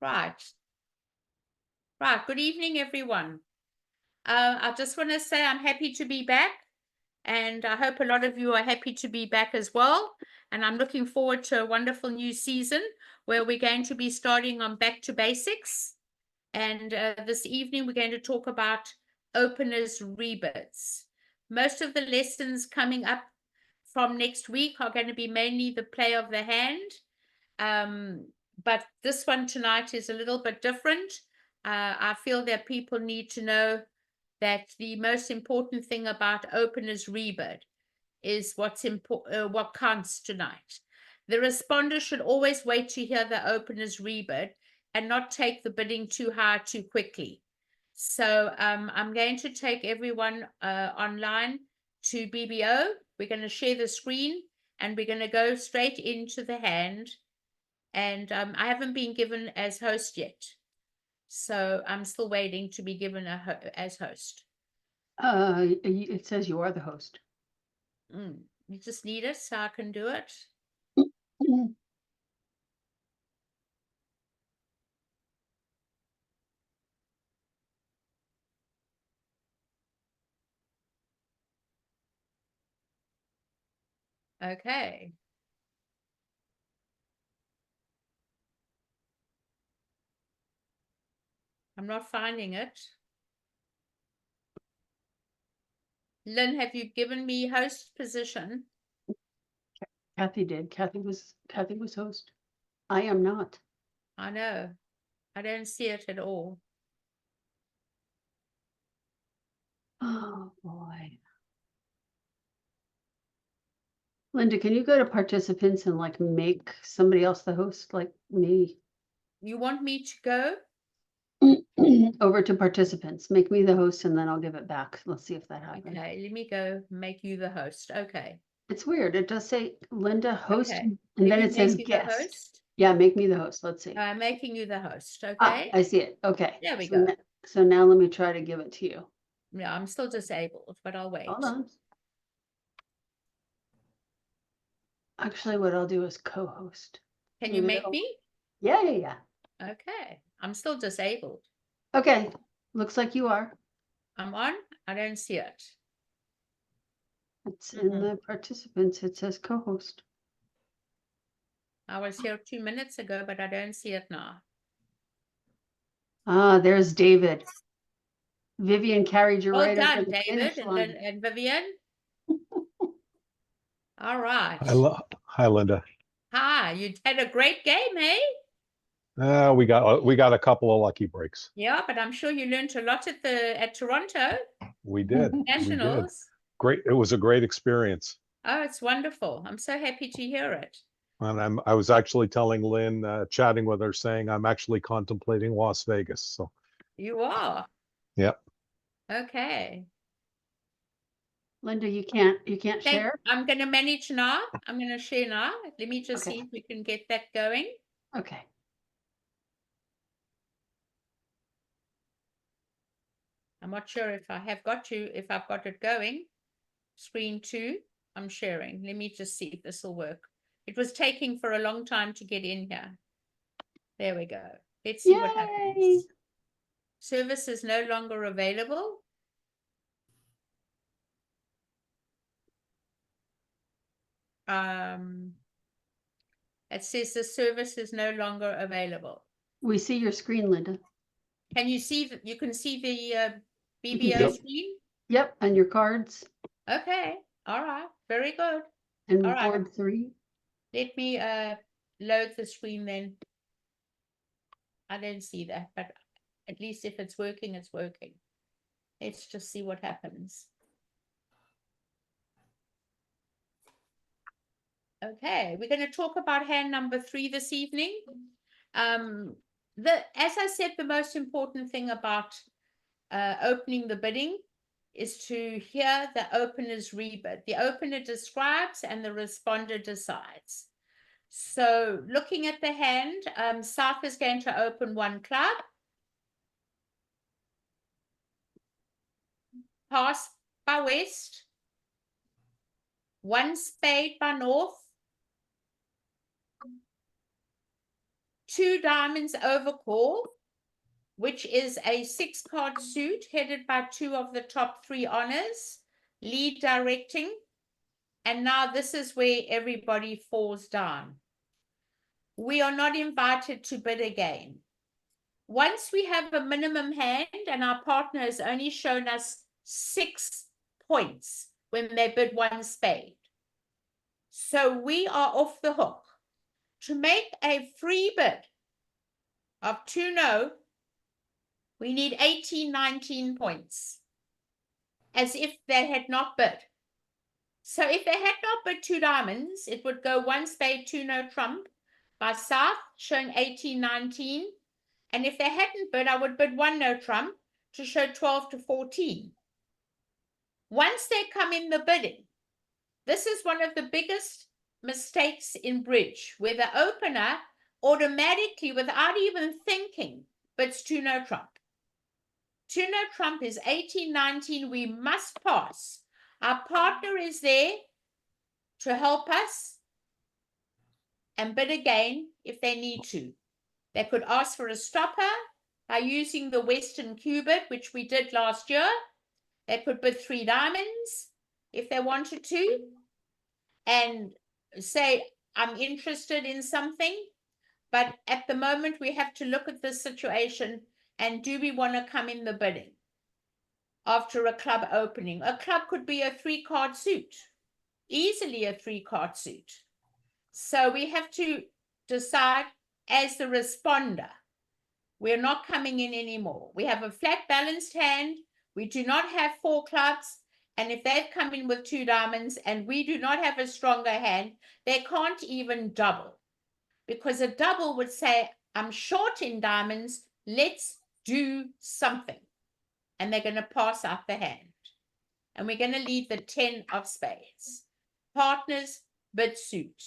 Right. Good evening, everyone. I just want to say I'm happy to be back, and I hope a lot of you are happy to be back as well. And I'm looking forward to a wonderful new season where we're going to be starting on Back to Basics. And this evening, we're going to talk about openers rebids. Most of the lessons coming up from next week are going to be mainly the play of the hand. But this one tonight is a little bit different. I feel that people need to know that the most important thing about openers rebid is what counts tonight. The responder should always wait to hear the openers rebid and not take the bidding too high too quickly. So I'm going to take everyone online to BBO. We're going to share the screen and we're going to go straight into the hand. And I haven't been given as host yet. So I'm still waiting to be given as host. It says you are the host. You just need it so I can do it. Okay. I'm not finding it. Lynn, have you given me host position? Kathy did. Kathy was host. I am not. I know. I don't see it at all. Oh boy. Linda, can you go to participants and like make somebody else the host, like me? You want me to go? Over to participants. Make me the host and then I'll give it back. Let's see if that happens. Okay, let me go make you the host. Okay. It's weird. It does say Linda host Okay. and then Let me it says make you the guest. host. Yeah, make me the host. Let's see. I'm making you the host. Ah, Okay. I see it. Okay. There we So go. so now let me try to give it to you. Yeah, I'm still disabled, but I'll wait. Hold on. Actually, what I'll do is co-host. Can you make me? Yeah. Okay. I'm still disabled. Okay. Looks like you are. I'm on. I don't see it. It's in the participants. It says co-host. I was here 2 minutes ago, but I don't see it now. Ah, there's David. Vivian carried you Well right done, over the David finish line. and Vivian. All right. Hi, Linda. Hi, you had a great game, eh? We got a couple of lucky breaks. Yeah, but I'm sure you learned a lot at Toronto We did. Nationals. Great. It was a great experience. Oh, it's wonderful. I'm so happy to hear it. And I was actually telling Lynn, chatting with her, saying I'm actually contemplating Las Vegas. So You are. Yep. Okay. Linda, you can't share? I'm going to manage now. I'm going to share now. Let me just Okay. see if we can get that going. Okay. I'm not sure if I've got it going. Screen 2, I'm sharing. Let me just see if this will work. It was taking for a long time to get in here. There we go. Let's see what happens. Service is no longer available. It says the service is no longer available. We see your screen, Linda. Can you see that? You can see the BBO screen? Yep, and your cards. Okay. All right. Very good. And all board right. 3. Let me load the screen then. I don't see that, but at least if it's working, it's working. Let's just see what happens. Okay, we're going to talk about hand number 3 this evening. As I said, the most important thing about opening the bidding is to hear the opener's rebid. The opener describes and the responder decides. So looking at the hand, South is going to open 1 club. Pass by West. 1 spade by North. 2 diamonds overcall, which is a 6-card suit headed by 2 of the top 3 honors, lead directing. And now this is where everybody falls down. We are not invited to bid again. Once we have a minimum hand and our partner has only shown us 6 points when they bid 1 spade. So we are off the hook. To make a free bid of 2 no, we need 18, 19 points, as if they had not bid. So if they had not bid 2 diamonds, it would go 1 spade, 2 no trump by South, showing 18, 19. And if they hadn't bid, I would bid 1 no trump to show 12 to 14. Once they come in the bidding, this is one of the biggest mistakes in bridge, where the opener automatically, without even thinking, bids 2 no trump. 2 no trump is 18, 19. We must pass. Our partner is there to help us and bid again if they need to. They could ask for a stopper by using the Western Cubit, which we did last year. They could bid 3 diamonds if they wanted to and say, I'm interested in something. But at the moment, we have to look at this situation and do we want to come in the bidding after a club opening? A club could be a 3-card suit, easily a 3-card suit. So we have to decide as the responder. We're not coming in anymore. We have a flat balanced hand. We do not have 4 clubs. And if they've come in with 2 diamonds and we do not have a stronger hand, they can't even double. Because a double would say, I'm short in diamonds, let's do something. And they're going to pass out the hand. And we're going to leave the 10 of spades. Partners, bid suit.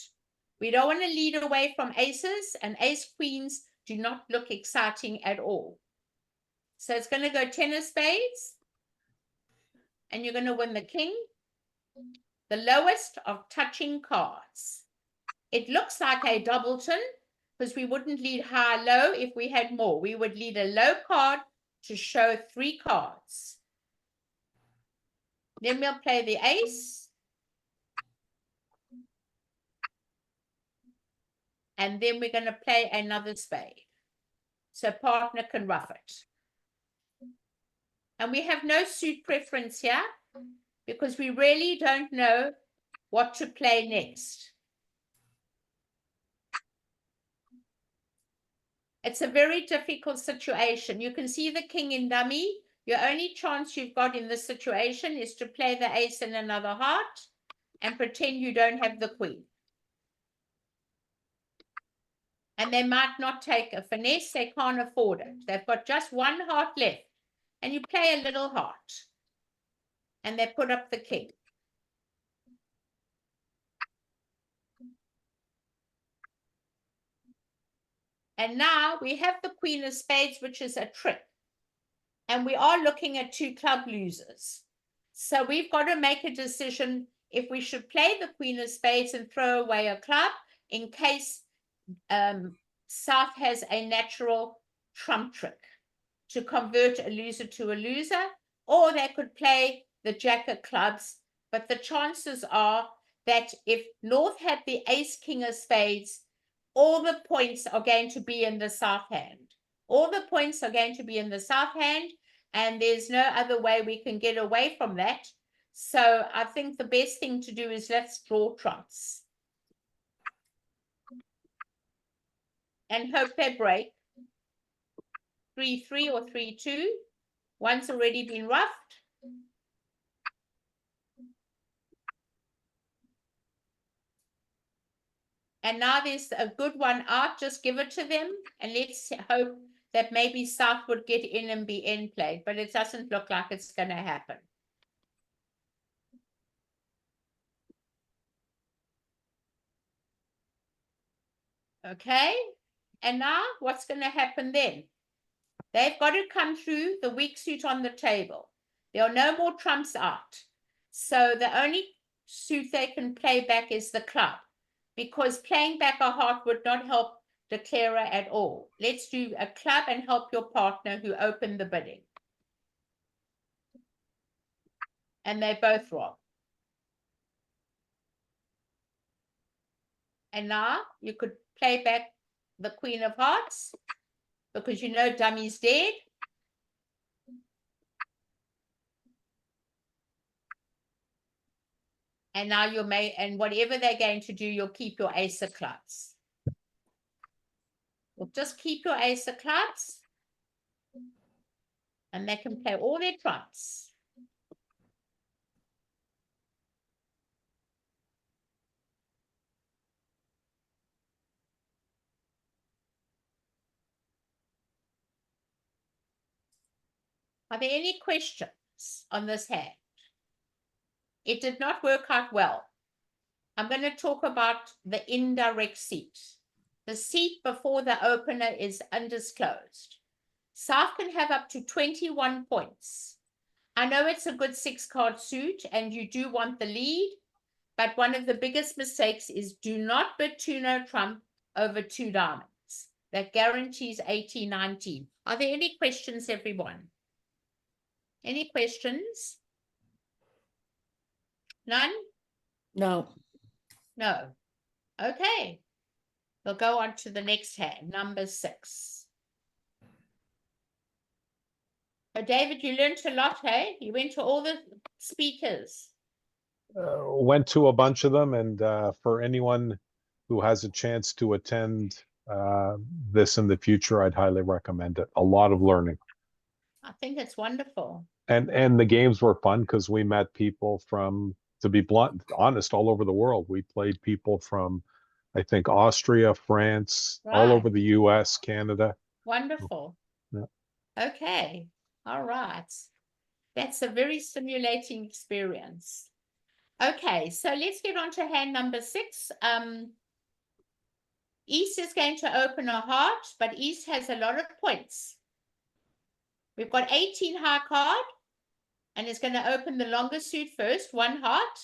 We don't want to lead away from aces, and ace queens do not look exciting at all. So it's going to go 10 of spades, and you're going to win the king, the lowest of touching cards. It looks like a doubleton, because we wouldn't lead high-low if we had more. We would lead a low card to show 3 cards. Then we'll play the ace. And then we're going to play another spade. So partner can ruff it. And we have no suit preference here because we really don't know what to play next. It's a very difficult situation. You can see the king in dummy. Your only chance you've got in this situation is to play the ace in another heart and pretend you don't have the queen. And they might not take a finesse. They can't afford it. They've got just 1 heart left. And you play a little heart. And they put up the king. And now we have the queen of spades, which is a trick. And we are looking at 2 club losers. So we've got to make a decision if we should play the queen of spades and throw away a club in case South has a natural trump trick to convert a loser to a loser, or they could play the jack of clubs. But the chances are that if North had the ace king of spades, all the points are going to be in the South hand. All the points are going to be in the South hand, and there's no other way we can get away from that. So I think the best thing to do is let's draw trumps. And hope they break. 3-3 or 3-2. One's already been roughed. And now there's a good one out. Just give it to them. And let's hope that maybe South would get in and be end played. But it doesn't look like it's going to happen. Okay. And now what's going to happen then? They've got to come through the weak suit on the table. There are no more trumps out. So the only suit they can play back is the club, because playing back a heart would not help declarer at all. Let's do a club and help your partner who opened the bidding. And they're both wrong. And now you could play back the Queen of Hearts because you know dummy's dead. And now you may, and whatever they're going to do, you'll keep your ace of clubs. You'll just keep your ace of clubs. And they can play all their trumps. Are there any questions on this hand? It did not work out well. I'm going to talk about the indirect seat. The seat before the opener is undisclosed. South can have up to 21 points. I know it's a good 6-card suit and you do want the lead, but one of the biggest mistakes is do not bid 2-no trump over 2 diamonds. That guarantees 18-19. Are there any questions, everyone? Any questions? None? No. No. Okay. We'll go on to the next hand, number 6. Oh, David, you learned a lot, hey? You went to all the speakers. Went to a bunch of them, and for anyone who has a chance to attend this in the future, I'd highly recommend it. A lot of learning. I think it's wonderful. And the games were fun because we met people from, to be blunt, honest, all over the world. We played people from, I think, Austria, France, all over Right. the US, Canada. Wonderful. Yeah. Okay. All right. That's a very stimulating experience. Okay, so let's get on to hand number 6. East is going to open a heart, but East has a lot of points. We've got 18 high card, and it's going to open the longer suit first, 1 heart.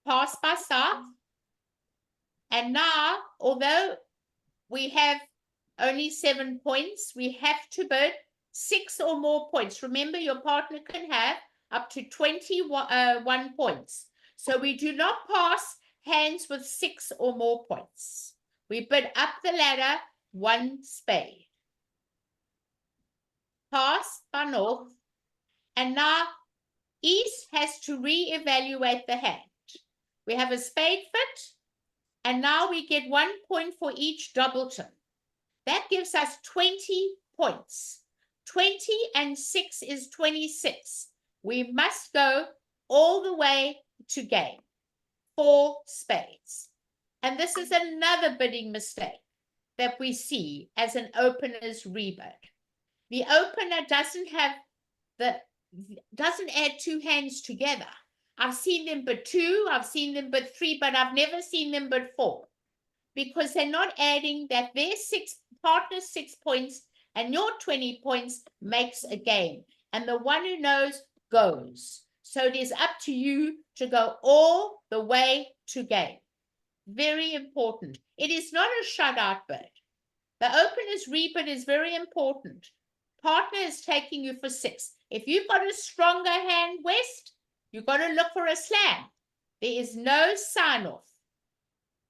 Pass by South. And now, although we have only 7 points, we have to bid 6 or more points. Remember, your partner can have up to 21 points. So we do not pass hands with 6 or more points. We bid up the ladder 1 spade. Pass by North. And now East has to re-evaluate the hand. We have a spade fit. And now we get 1 point for each doubleton. That gives us 20 points. 20 and 6 is 26. We must go all the way to game. 4 spades. And this is another bidding mistake that we see as an opener's rebid. The opener doesn't add 2 hands together. I've seen them bid 2, I've seen them bid 3, but I've never seen them bid 4. Because they're not adding that their partner's 6 points and your 20 points makes a game. And the one who knows goes. So it is up to you to go all the way to game. Very important. It is not a shutout bid. The opener's rebid is very important. Partner is taking you for 6. If you've got a stronger hand west, you've got to look for a slam. There is no sign-off.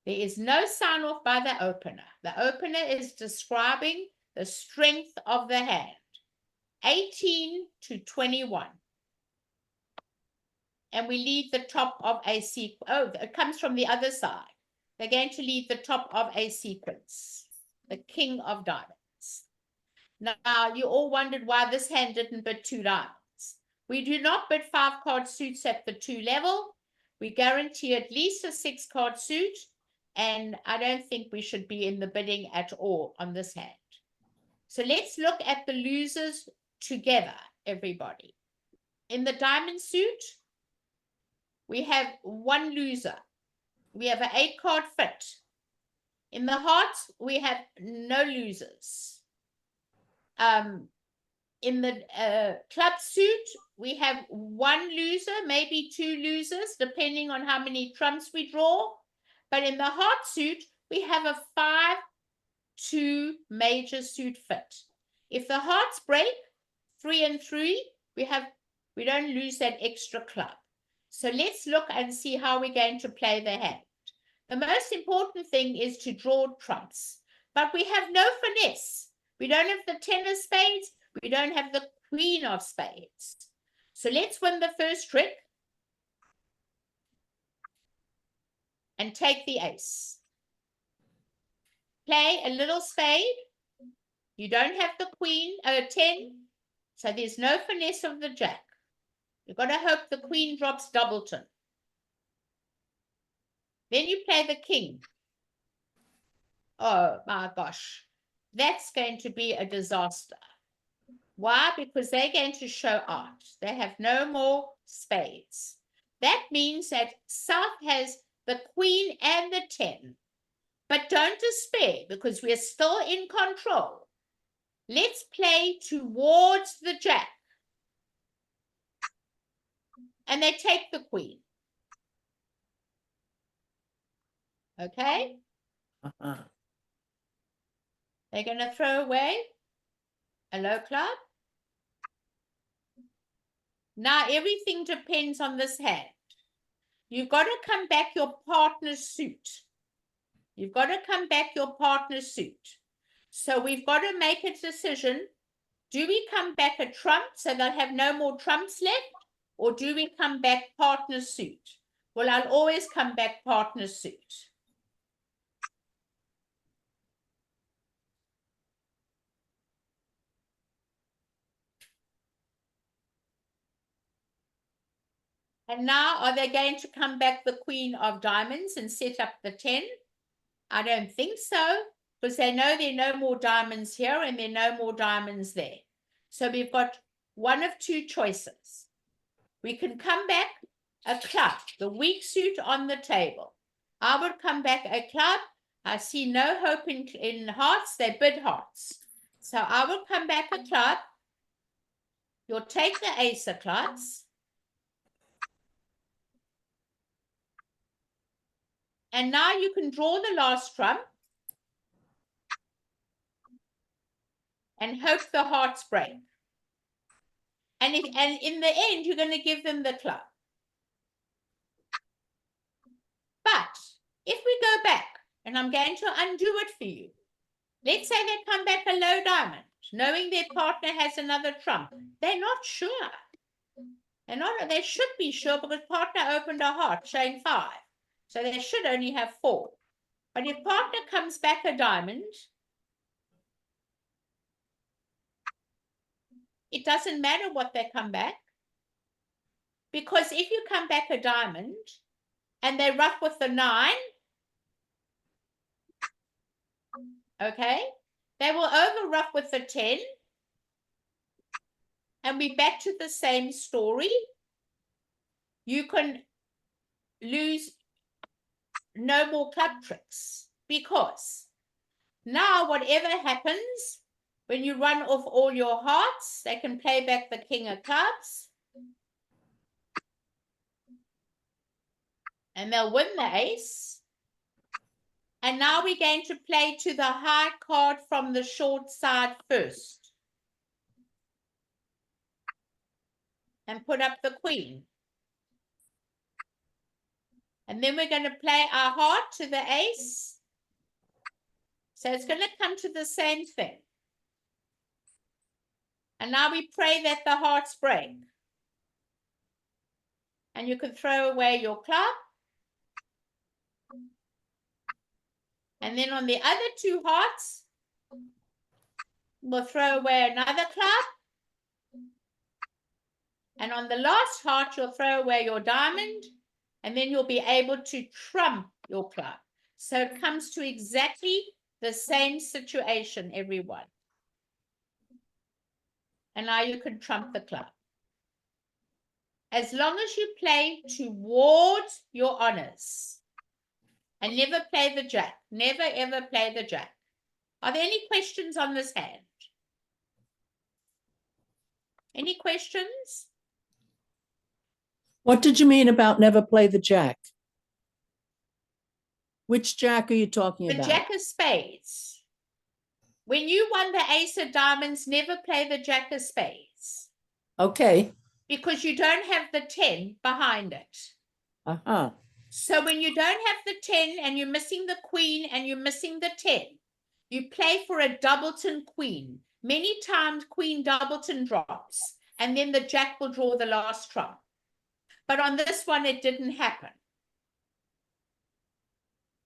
There is no sign-off by the opener. The opener is describing the strength of the hand. 18 to 21. And we leave the top of a sequence. Oh, it comes from the other side. They're going to leave the top of a sequence. The king of diamonds. Now, you all wondered why this hand didn't bid 2 diamonds. We do not bid 5-card suits at the 2 level. We guarantee at least a 6-card suit. And I don't think we should be in the bidding at all on this hand. So let's look at the losers together, everybody. In the diamond suit, we have 1 loser. We have an 8-card fit. In the hearts, we have no losers. In the club suit, we have 1 loser, maybe 2 losers, depending on how many trumps we draw. But in the heart suit, we have a 5-2 major suit fit. If the hearts break 3 and 3, we don't lose that extra club. So let's look and see how we're going to play the hand. The most important thing is to draw trumps, but we have no finesse. We don't have the 10 of spades. We don't have the queen of spades. So let's win the first trick and take the ace. Play a little spade. You don't have the queen, 10, so there's no finesse of the jack. You've got to hope the queen drops doubleton. Then you play the king. Oh my gosh, that's going to be a disaster. Why? Because they're going to show art. They have no more spades. That means that South has the queen and the 10. But don't despair, because we're still in control. Let's play towards the jack. And they take the queen. Okay? They're going to throw away a low club. Now everything depends on this hand. You've got to come back your partner's suit. You've got to come back your partner's suit. So we've got to make a decision. Do we come back a trump so they'll have no more trumps left? Or do we come back partner suit? Well, I'll always come back partner suit. And now, are they going to come back the queen of diamonds and set up the 10? I don't think so, because they know there are no more diamonds here and there are no more diamonds there. So we've got one of two choices. We can come back a club, the weak suit on the table. I would come back a club. I see no hope in hearts. They bid hearts. So I will come back a club. You'll take the ace of clubs. And now you can draw the last trump and hope the hearts break. And in the end, you're going to give them the club. But if we go back, and I'm going to undo it for you, let's say they come back a low diamond, knowing their partner has another trump. They're not sure. They should be sure, because partner opened a heart, showing 5. So they should only have 4. But if partner comes back a diamond, it doesn't matter what they come back. Because if you come back a diamond and they ruff with the 9, okay, they will over ruff with the 10. And we're back to the same story. You can lose no more club tricks, because now whatever happens, when you run off all your hearts, they can play back the king of clubs. And they'll win the ace. And now we're going to play to the high card from the short side first. And put up the queen. And then we're going to play our heart to the ace. So it's going to come to the same thing. And now we pray that the hearts break. And you can throw away your club. And then on the other 2 hearts, we'll throw away another club. And on the last heart, you'll throw away your diamond. And then you'll be able to trump your club. So it comes to exactly the same situation, everyone. And now you can trump the club. As long as you play towards your honors. And never play the jack. Never, ever play the jack. Are there any questions on this hand? Any questions? What did you mean about never play the jack? Which jack are you talking The about? jack of spades. When you won the ace of diamonds, never play the jack of spades Okay. because you don't have the 10 behind it. Uh-huh. So when you don't have the 10 and you're missing the queen and you're missing the 10, you play for a doubleton queen. Many times queen doubleton drops and then the jack will draw the last trump. But on this one, it didn't happen.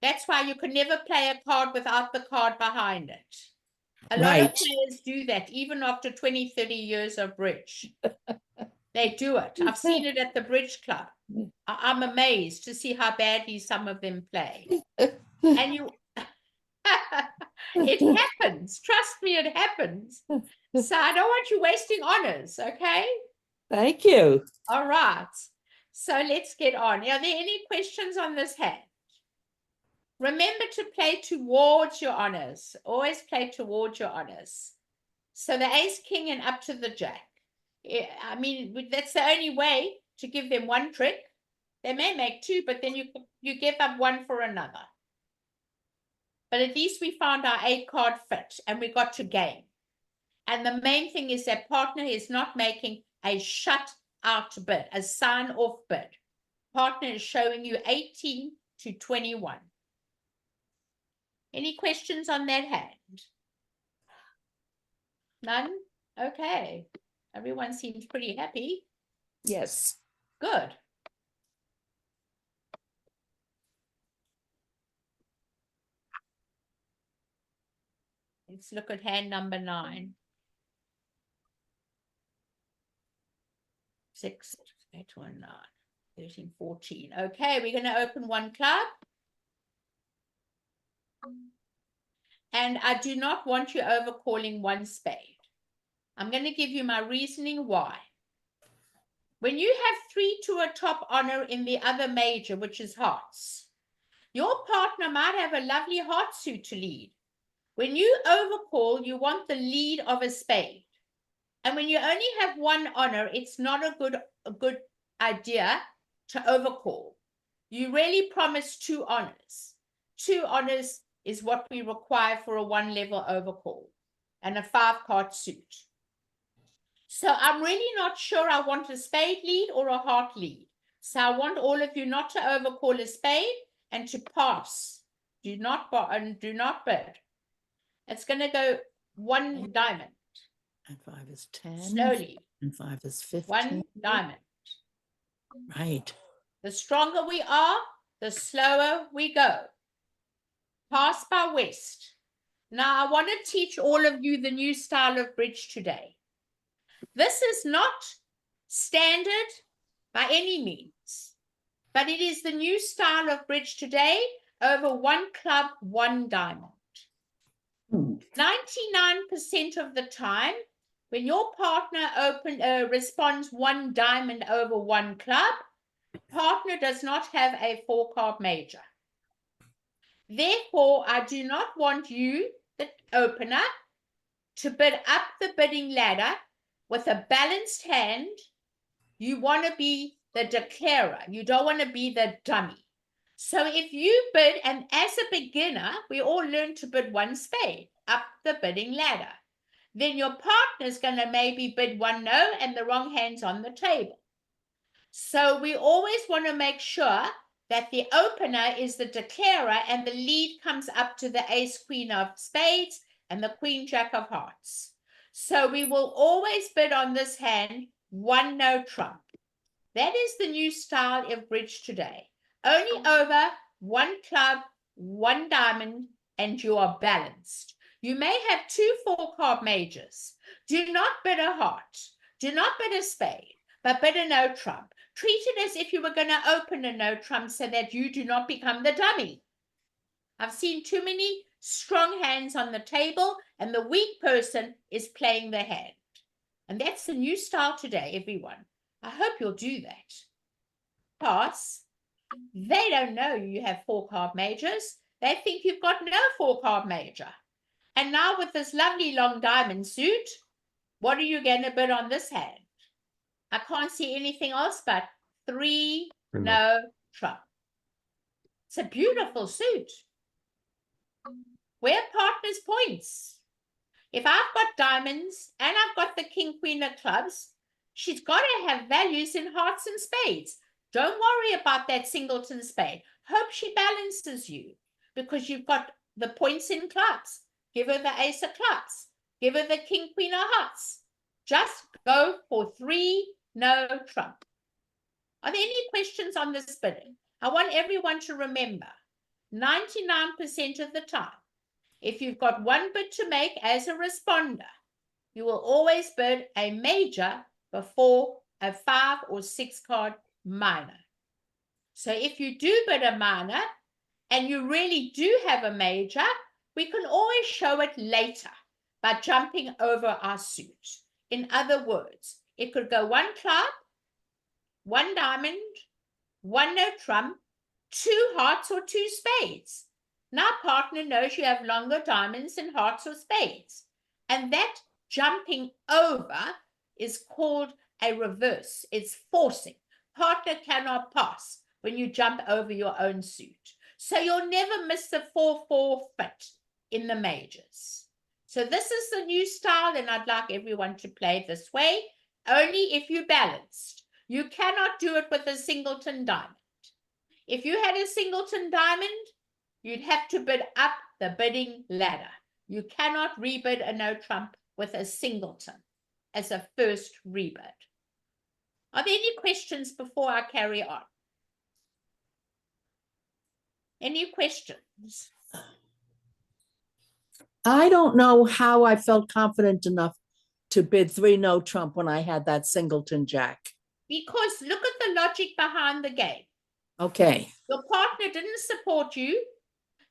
That's why you could never play a card without the card behind it. A lot of Right. players do that, even after 20, 30 years of bridge. They do it. I've seen it at the bridge club. I'm amazed to see how badly some of them play. And you, it happens. Trust me, it happens. So I don't want you wasting honors, okay? Thank you. All right. So let's get on. Are there any questions on this hand? Remember to play towards your honors. Always play towards your honors. So the ace, king, and up to the jack. I mean, that's the only way to give them one trick. They may make two, but then you give up one for another. But at least we found our 8-card fit and we got to game. And the main thing is that partner is not making a shut out bid, a sign off bid. Partner is showing you 18 to 21. Any questions on that hand? None? Okay. Everyone seems pretty happy. Yes. Good. Let's look at hand number 9. 6, 8, 1, 9, 13, 14. Okay, we're going to open one club. And I do not want you overcalling one spade. I'm going to give you my reasoning why. When you have 3 to a top honor in the other major, which is hearts, your partner might have a lovely heart suit to lead. When you overcall, you want the lead of a spade. And when you only have one honor, it's not a good idea to overcall. You really promise 2 honors. 2 honors is what we require for a 1-level overcall and a 5-card suit. So I'm really not sure I want a spade lead or a heart lead. So I want all of you not to overcall a spade and to pass. Do not bid. It's going to go 1 diamond. And 5 is 10. Slowly. And 5 is 15. 1 diamond. Right. The stronger we are, the slower we go. Pass by west. Now I want to teach all of you the new style of bridge today. This is not standard by any means, but it is the new style of bridge today over 1 club, 1 diamond. 99% of the time, when your partner responds 1 diamond over 1 club, partner does not have a 4-card major. Therefore, I do not want you, the opener, to bid up the bidding ladder with a balanced hand. You want to be the declarer. You don't want to be the dummy. So if you bid, and as a beginner, we all learn to bid 1 spade up the bidding ladder. Then your partner's going to maybe bid 1 no and the wrong hand's on the table. So we always want to make sure that the opener is the declarer and the lead comes up to the ace, queen of spades and the queen, jack of hearts. So we will always bid on this hand 1 no trump. That is the new style of bridge today. Only over 1 club, 1 diamond, and you are balanced. You may have 2 4-card majors. Do not bid a heart. Do not bid a spade, but bid a no trump. Treat it as if you were going to open a no trump so that you do not become the dummy. I've seen too many strong hands on the table, and the weak person is playing the hand. And that's the new style today, everyone. I hope you'll do that. Pass. They don't know you have 4-card majors. They think you've got no 4-card major. And now with this lovely long diamond suit, what are you going to bid on this hand? I can't see anything else but 3 no trump. It's a beautiful suit. Where partners points. If I've got diamonds and I've got the king, queen of clubs, she's got to have values in hearts and spades. Don't worry about that singleton spade. Hope she balances you because you've got the points in clubs. Give her the ace of clubs. Give her the king, queen of hearts. Just go for 3, no trump. Are there any questions on this bidding? I want everyone to remember 99% of the time, if you've got one bid to make as a responder, you will always bid a major before a 5 or 6 card minor. So if you do bid a minor and you really do have a major, we can always show it later by jumping over our suit. In other words, it could go 1 club, 1 diamond, 1 no trump, 2 hearts or 2 spades. Now partner knows you have longer diamonds than hearts or spades. And that jumping over is called a reverse. It's forcing. Partner cannot pass when you jump over your own suit. So you'll never miss the 4-4 fit in the majors. So this is the new style, and I'd like everyone to play this way, only if you balanced. You cannot do it with a singleton diamond. If you had a singleton diamond, you'd have to bid up the bidding ladder. You cannot rebid a no trump with a singleton as a first rebid. Are there any questions before I carry on? Any questions? I don't know how I felt confident enough to bid 3 no trump when I had that singleton jack. Because look at the logic behind the game. Okay. Your partner didn't support you.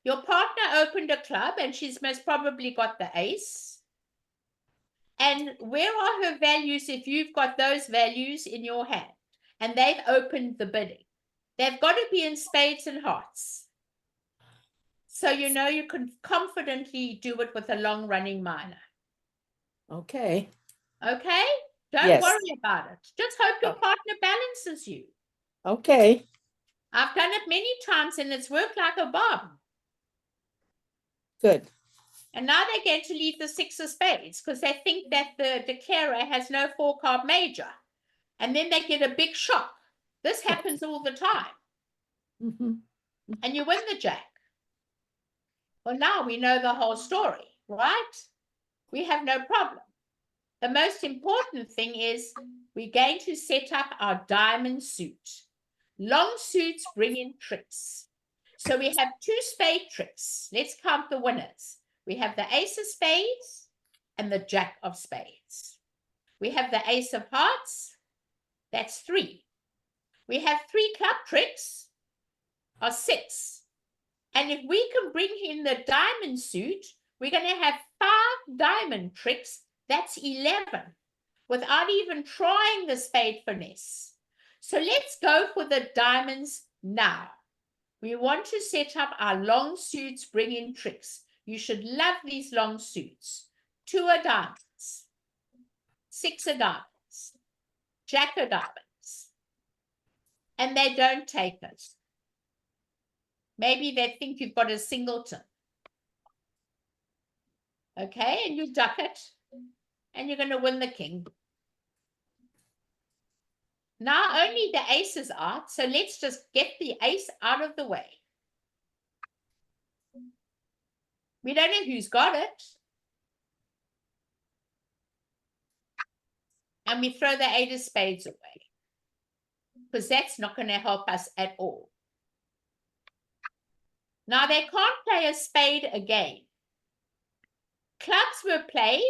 Your partner opened a club and she's most probably got the ace. And where are her values if you've got those values in your hand and they've opened the bidding? They've got to be in spades and hearts. So you know you can confidently do it with a long-running minor. Okay. Okay? Don't Yes. worry about it. Just hope your Oh. partner balances you. Okay. I've done it many times and it's worked like a bomb. Good. And now they're going to leave the 6 of spades because they think that the declarer has no 4-card major. And then they get a big shock. This happens all the time. Mhm. And you win the jack. Well, now we know the whole story, right? We have no problem. The most important thing is we're going to set up our diamond suit. Long suits bring in tricks. So we have 2 spade tricks. Let's count the winners. We have the ace of spades and the jack of spades. We have the ace of hearts. That's 3. We have 3 club tricks or 6. And if we can bring in the diamond suit, we're going to have 5 diamond tricks. That's 11 without even trying the spade finesse. So let's go for the diamonds now. We want to set up our long suits, bring in tricks. You should love these long suits. 2 of diamonds, 6 of diamonds, jack of diamonds. And they don't take it. Maybe they think you've got a singleton. Okay, and you duck it, and you're going to win the king. Now only the ace is out, so let's just get the ace out of the way. We don't know who's got it. And we throw the 8 of spades away. Because that's not going to help us at all. Now they can't play a spade again. Clubs were played.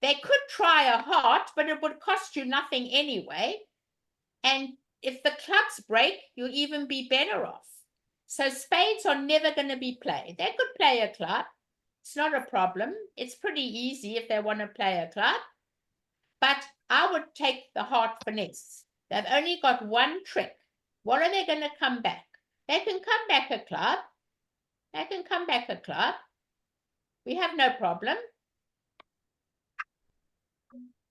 They could try a heart, but it would cost you nothing anyway. And if the clubs break, you'll even be better off. So spades are never going to be played. They could play a club. It's not a problem. It's pretty easy if they want to play a club. But I would take the heart finesse. They've only got 1 trick. What are they going to come back? They can come back a club. They can come back a club. We have no problem.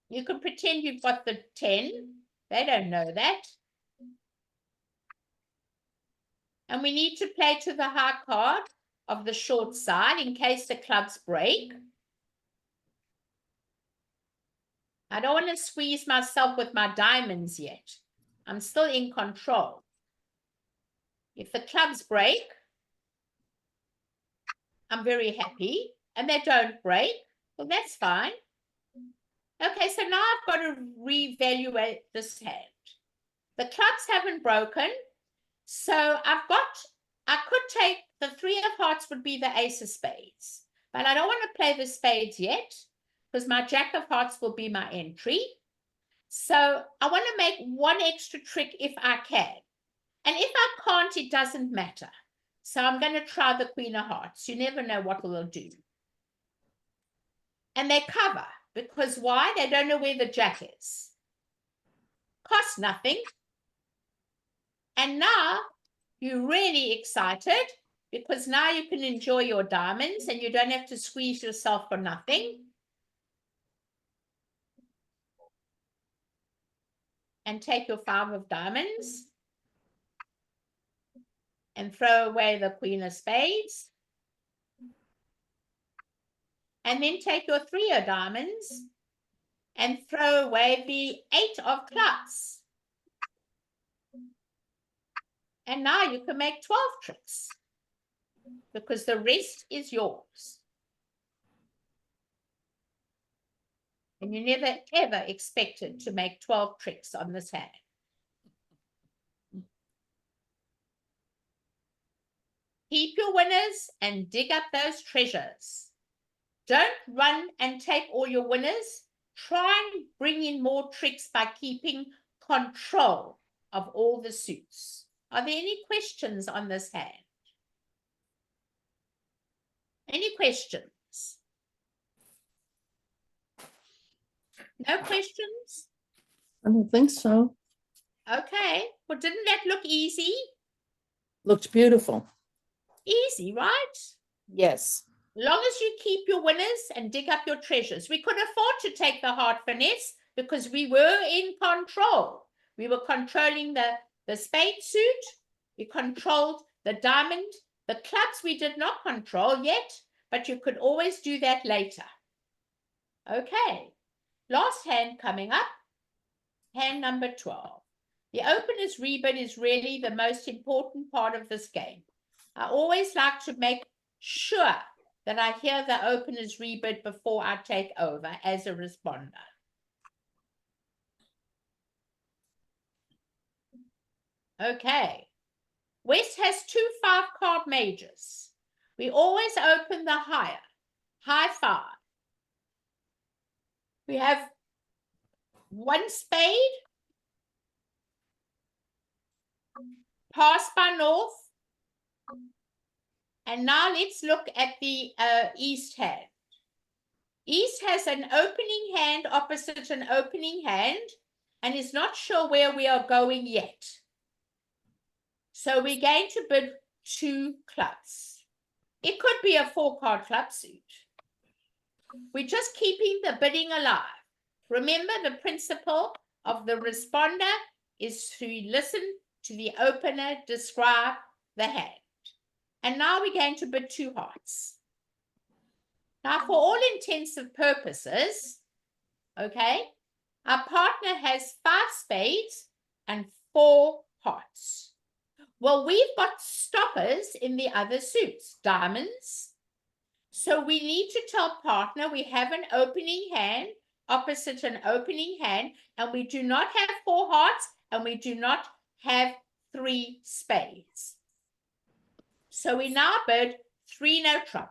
You can pretend you've got the 10. They don't know that. And we need to play to the high card of the short side in case the clubs break. I don't want to squeeze myself with my diamonds yet. I'm still in control. If the clubs break, I'm very happy, and they don't break, well, that's fine. Okay, so now I've got to reevaluate this hand. The clubs haven't broken, so I could take the 3 of hearts would be the ace of spades, but I don't want to play the spades yet because my jack of hearts will be my entry. So I want to make one extra trick if I can. And if I can't, it doesn't matter. So I'm going to try the queen of hearts. You never know what they'll do. And they cover because why? They don't know where the jack is. Cost nothing. And now you're really excited because now you can enjoy your diamonds and you don't have to squeeze yourself for nothing. And take your 5 of diamonds and throw away the queen of spades. And then take your 3 of diamonds and throw away the 8 of clubs. And now you can make 12 tricks because the rest is yours. And you never, ever expected to make 12 tricks on this hand. Keep your winners and dig up those treasures. Don't run and take all your winners. Try and bring in more tricks by keeping control of all the suits. Are there any questions on this hand? Any questions? No questions? I don't think so. Okay. Well, didn't that look easy? Looked beautiful. Easy, right? Yes. Long as you keep your winners and dig up your treasures. We could afford to take the heart finesse because we were in control. We were controlling the spade suit. We controlled the diamond. The clubs we did not control yet, but you could always do that later. Okay. Last hand coming up. Hand number 12. The opener's rebid is really the most important part of this game. I always like to make sure that I hear the opener's rebid before I take over as a responder. Okay. West has 2 5-card majors. We always open the higher, high 5. We have 1 spade, pass by north. And now let's look at the East hand. East has an opening hand opposite an opening hand and is not sure where we are going yet. So we're going to bid 2 clubs. It could be a 4-card club suit. We're just keeping the bidding alive. Remember, the principle of the responder is to listen to the opener describe the hand. And now we're going to bid 2 hearts. Now, for all intents and purposes, okay, our partner has 5 spades and 4 hearts. Well, we've got stoppers in the other suits, diamonds. So we need to tell partner we have an opening hand opposite an opening hand, and we do not have 4 hearts, and we do not have 3 spades. So we now bid 3 no trump.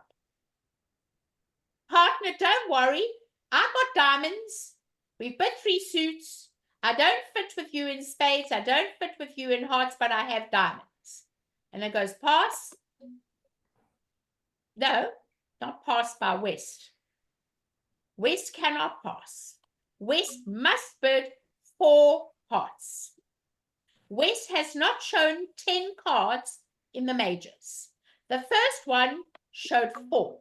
Partner, don't worry. I've got diamonds. We've bid 3 suits. I don't fit with you in spades. I don't fit with you in hearts, but I have diamonds. And it goes pass. No, not pass by West. West cannot pass. West must bid 4 hearts. West has not shown 10 cards in the majors. The first one showed 4.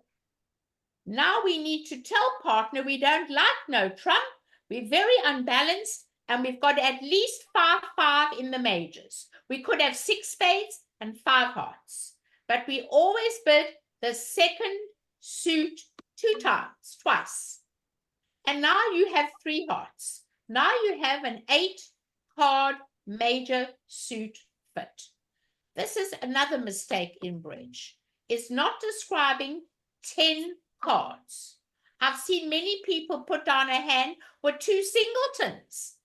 Now we need to tell partner we don't like no trump. We're very unbalanced and we've got at least 5-5 in the majors. We could have 6 spades, and 5 hearts. But we always bid the second suit 2 times, twice. And now you have 3 hearts. Now you have an 8-card major suit fit. This is another mistake in bridge. It's not describing 10 cards. I've seen many people put down a hand with 2 singletons,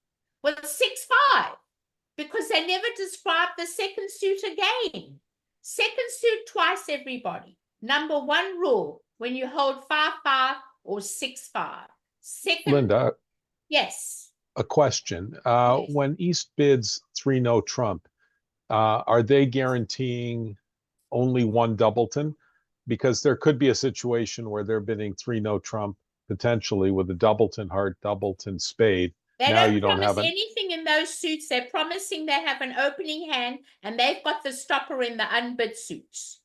with 6-5, because they never described the second suit again. Second suit twice, everybody. Number 1 rule, when you hold 5-5 or 6-5. Second, Linda, yes. a question. Yes. When East bids 3 no trump, are they guaranteeing only 1 doubleton? Because there could be a situation where they're bidding 3 no trump potentially with a doubleton heart, doubleton spade. They Now don't you don't promise have anything in those suits. They're promising they have an opening hand and they've got the stopper in the unbid suits.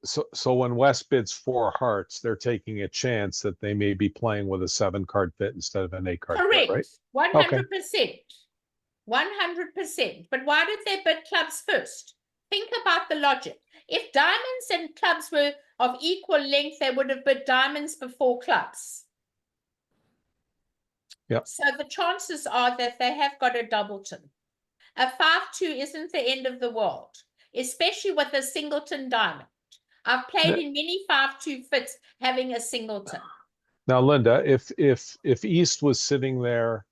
So when West bids 4 hearts, they're taking a chance that they may be playing with a 7-card fit instead of an 8-card fit, right? Correct. 100%. 100%. But why did they bid clubs first? Think about the logic. If diamonds and clubs were of equal length, they would have bid diamonds before clubs. Yep. So the chances are that they have got a doubleton. A 5-2 isn't the end of the world, especially with a singleton diamond. I've played in many 5-2 fits having a singleton. Now, Linda, if East was sitting there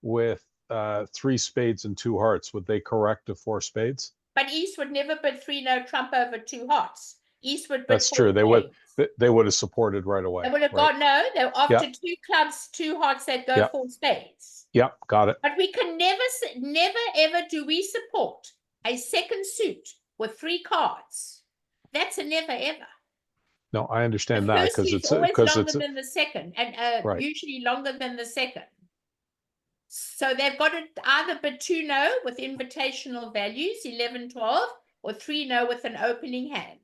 with 3 spades and 2 hearts, would they correct to 4 spades? But East would never bid 3 no trump over 2 hearts. East would bid That's 4 true. spades. They would have supported right away. They would have right? gone, no, they're after 2 clubs, 2 hearts, that go 4 spades. Yep, got it. But we can never ever do we support a second suit with 3 cards. That's a never ever. No, I understand The that first because suit's it's always because longer it's than the second, and right. usually longer than the second. So they've got to either bid 2 no with invitational values, 11, 12, or 3 no with an opening hand.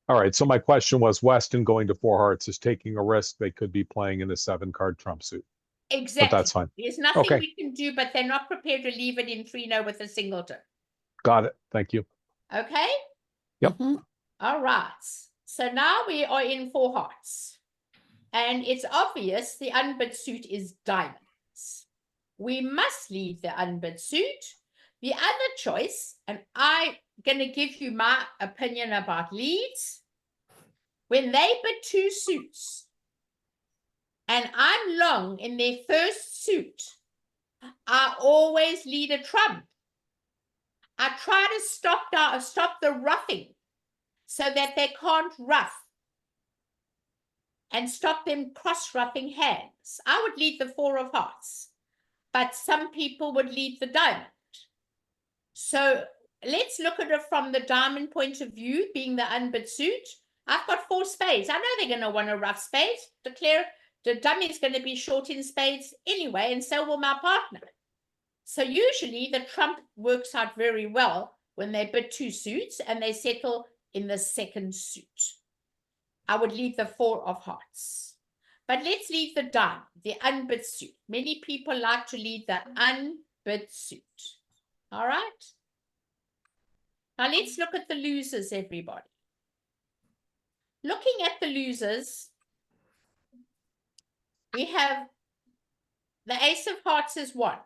All right. So my question was, Weston going to 4 hearts is taking a risk. They could be playing in a 7-card trump suit. Exactly. But that's fine. There's nothing Okay. we can do, but they're not prepared to leave it in 3 no with a singleton. Got it. Thank you. Okay? Yep. All right. So now we are in 4 hearts. And it's obvious the unbid suit is diamonds. We must leave the unbid suit. The other choice, and I'm going to give you my opinion about leads, when they bid 2 suits, and I'm long in their first suit, I always lead a trump. I try to stop the roughing so that they can't rough and stop them cross-roughing hands. I would lead the 4 of hearts, but some people would lead the diamond. So let's look at it from the diamond point of view, being the unbid suit. I've got 4 spades. I know they're going to want a rough spade. Declare the dummy's going to be short in spades anyway, and so will my partner. So usually the trump works out very well when they bid 2 suits and they settle in the second suit. I would leave the 4 of hearts. But let's leave the diamond, the unbid suit. Many people like to lead the unbid suit. All right? Now let's look at the losers, everybody. Looking at the losers, we have the ace of hearts is 1.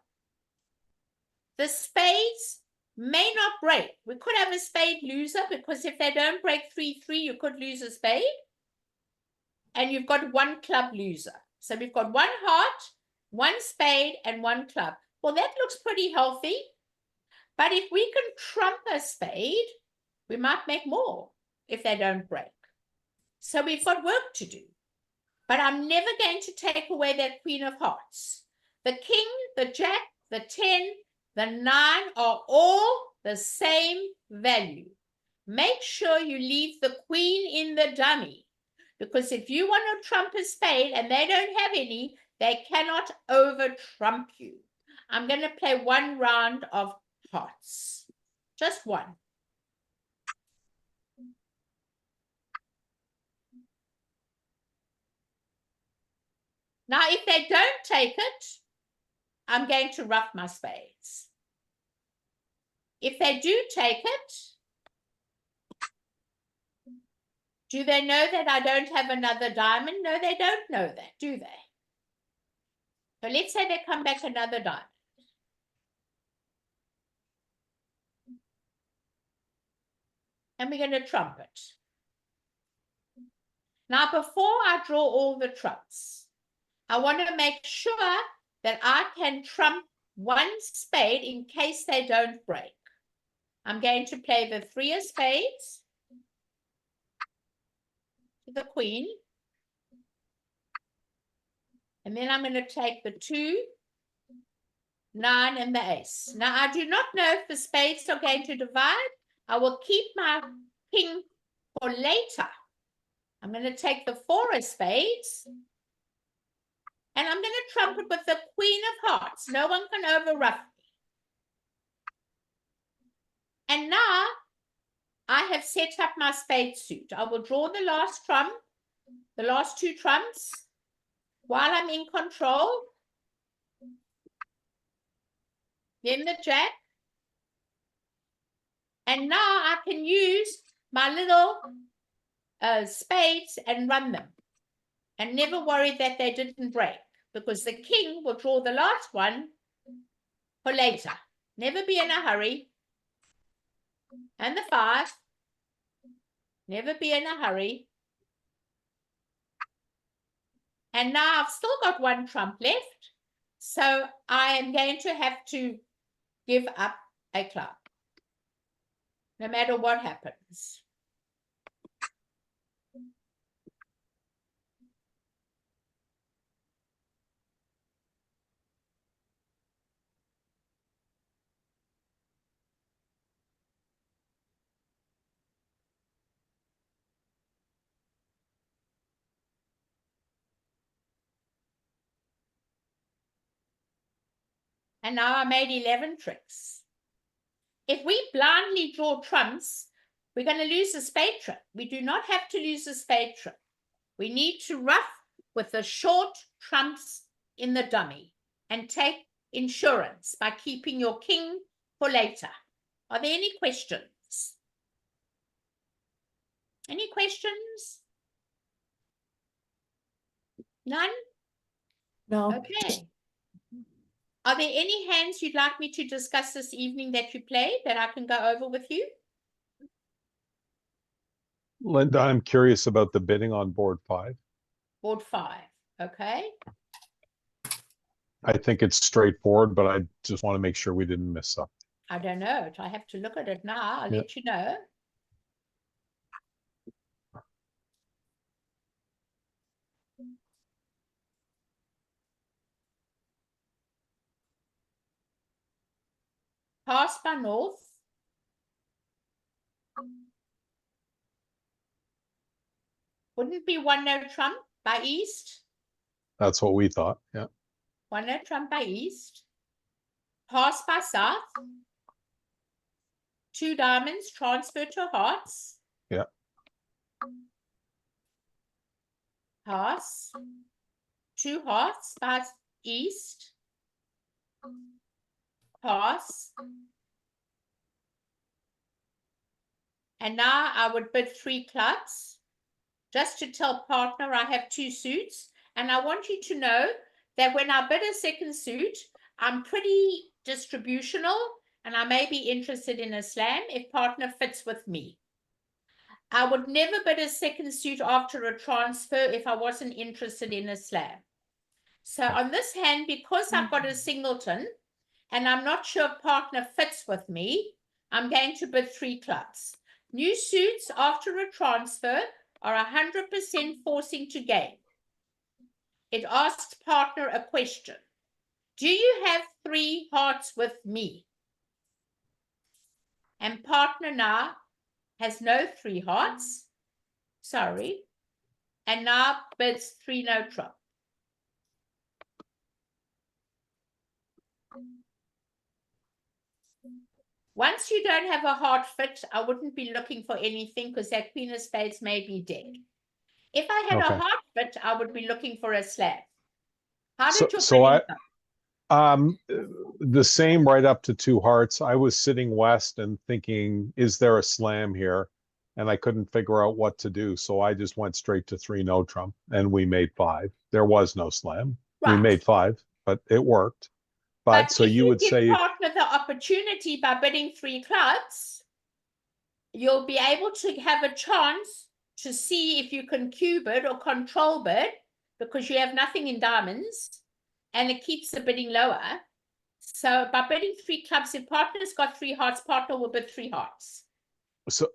The spades may not break. We could have a spade loser because if they don't break 3-3, you could lose a spade. And you've got 1 club loser. So we've got 1 heart, 1 spade, and 1 club. Well, that looks pretty healthy. But if we can trump a spade, we might make more if they don't break. So we've got work to do. But I'm never going to take away that queen of hearts. The king, the jack, the 10, the 9 are all the same value. Make sure you leave the queen in the dummy. Because if you want to trump a spade and they don't have any, they cannot over-trump you. I'm going to play 1 round of hearts. Just 1. Now, if they don't take it, I'm going to rough my spades. If they do take it, do they know that I don't have another diamond? No, they don't know that, do they? So let's say they come back another diamond. And we're going to trump it. Now, before I draw all the trumps, I want to make sure that I can trump one spade in case they don't break. I'm going to play the 3 of spades to the queen. And then I'm going to take the 2, 9, and the ace. Now, I do not know if the spades are going to divide. I will keep my king for later. I'm going to take the 4 of spades. And I'm going to trump it with the queen of hearts. No one can overruff me. And now I have set up my spade suit. I will draw the last trump, the last 2 trumps, while I'm in control. Then the jack. And now I can use my little spades and run them. And never worry that they didn't break. Because the king will draw the last one for later. Never be in a hurry. And the 5. Never be in a hurry. And now I've still got 1 trump left. So I am going to have to give up a club. No matter what happens. And now I made 11 tricks. If we blindly draw trumps, we're going to lose the spade trick. We do not have to lose the spade trick. We need to ruff with the short trumps in the dummy and take insurance by keeping your king for later. Are there any questions? Any questions? None? No. Okay. Are there any hands you'd like me to discuss this evening that you played that I can go over with you? Linda, I'm curious about the bidding on board 5. Board 5. Okay. I think it's straightforward, but I just want to make sure we didn't miss something. I don't know. I have to look at it now. I'll let you know. Pass by north. Wouldn't be 1 no trump by east. That's what we thought. Yeah. 1 no trump by east. Pass by south. 2 diamonds transfer to hearts. Yeah. Pass. 2 hearts by east. Pass. And now I would bid 3 clubs. Just to tell partner I have 2 suits. And I want you to know that when I bid a second suit, I'm pretty distributional and I may be interested in a slam if partner fits with me. I would never bid a second suit after a transfer if I wasn't interested in a slam. So on this hand, because I've got a singleton and I'm not sure if partner fits with me, I'm going to bid 3 clubs. New suits after a transfer are 100% forcing to gain. It asks partner a question. Do you have 3 hearts with me? And partner now has no 3 hearts. Sorry. And now bids 3 no trump. Once you don't have a heart fit, I wouldn't be looking for anything because that queen of spades may be dead. If I had a heart fit, I would be looking for a slam. How did your bidding go? The same right up to 2 hearts. I was sitting west and thinking, is there a slam here? And I couldn't figure out what to do. So I just went straight to 3 no trump and we made 5. There was no slam. We Right. made 5, but it worked. But so if you would give say, partner the opportunity by bidding 3 clubs, you'll be able to have a chance to see if you can cue bid or control bid, because you have nothing in diamonds, and it keeps the bidding lower. So by bidding 3 clubs, if partner's got 3 hearts, partner will bid 3 hearts. so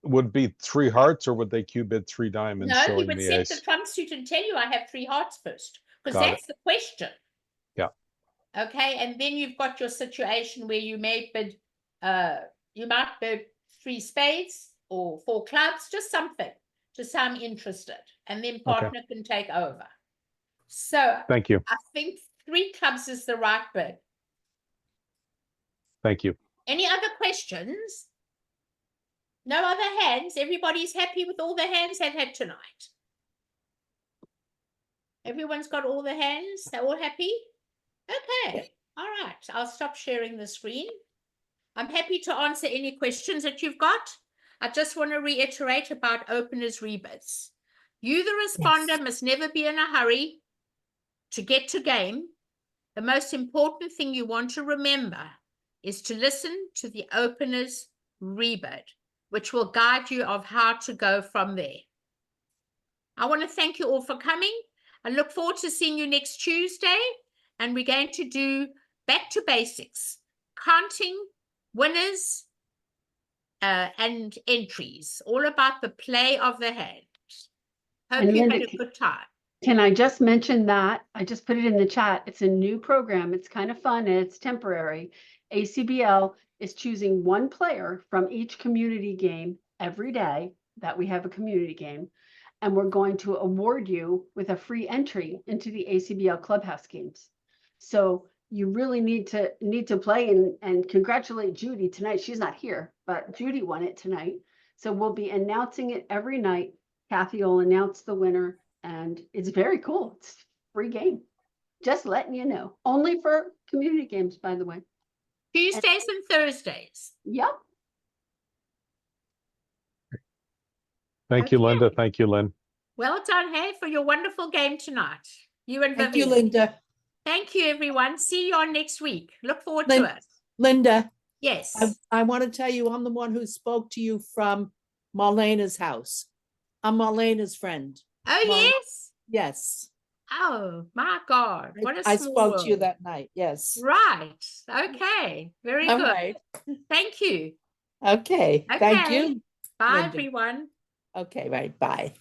would it be 3 hearts or would they cue bid 3 diamonds No, he showing would the set ace? the trump suit and tell you I have 3 hearts first, because Got that's the question. Yeah. Okay, and then you've got your situation where you may bid, you might bid 3 spades or 4 clubs, just something to say I'm interested, and then partner can take over. So Thank you. I think 3 clubs is the right bid. Thank you. Any other questions? No other hands? Everybody's happy with all the hands they've had tonight? Everyone's got all the hands? They're all happy? Okay. All right. I'll stop sharing the screen. I'm happy to answer any questions that you've got. I just want to reiterate about openers rebids. You, the responder, must never be in a hurry to get to game. The most important thing you want to remember is to listen to the opener's rebid, which will guide you of how to go from there. I want to thank you all for coming. I look forward to seeing you next Tuesday, and we're going to do back to basics, counting winners and entries, all about the play of the hand. Hope And you Linda, had a good time. Can I just mention that? I just put it in the chat. It's a new program. It's kind of fun and it's temporary. ACBL is choosing 1 player from each community game every day that we have a community game. And we're going to award you with a free entry into the ACBL Clubhouse games. So you really need to play and congratulate Judy tonight. She's not here, but Judy won it tonight. So we'll be announcing it every night. Kathy will announce the winner. And it's very cool. It's a free game. Just letting you know. Only for community games, by the way. Tuesdays and Thursdays. Yep. Thank you, Okay. Linda. Thank you, Lynn. Well done, hey, for your wonderful game tonight. You and Thank you, Vivian. Linda. Thank you, everyone. See you on next week. Look forward to it. Linda, Yes. I want to tell you, I'm the one who spoke to you from Marlena's house. I'm Marlena's friend. Oh, yes. Yes. Oh, my God. What a I small spoke to you world. that night. Yes. Right. Okay. Very All good. right. Thank you. Okay. Thank Okay. you. Bye, Linda. everyone. Okay. Right. Bye.